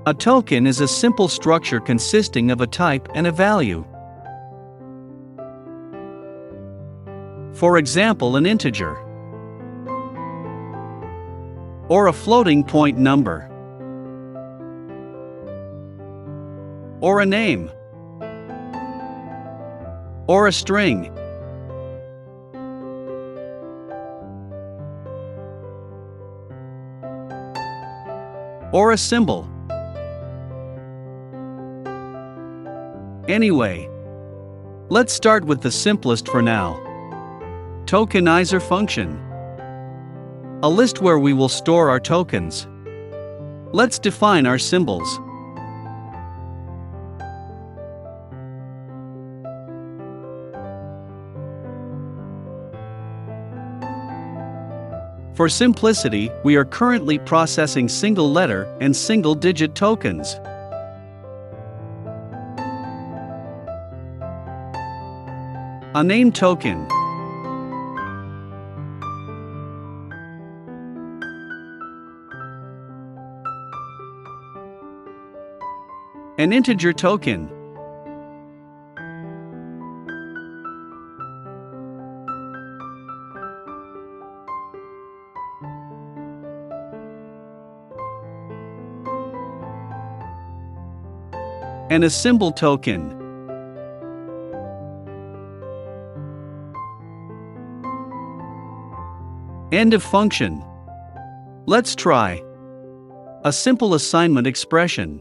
A token is a simple structure consisting of a type and a value. For example, an integer, or a floating point number, or a name, or a string. Or a symbol. Anyway, let's start with the simplest for now. Tokenizer function. A list where we will store our tokens. Let's define our symbols. For simplicity, we are currently processing single letter and single digit tokens. A name token. An integer token. And a symbol token. End of function. Let's try a simple assignment expression.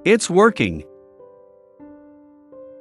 It's working.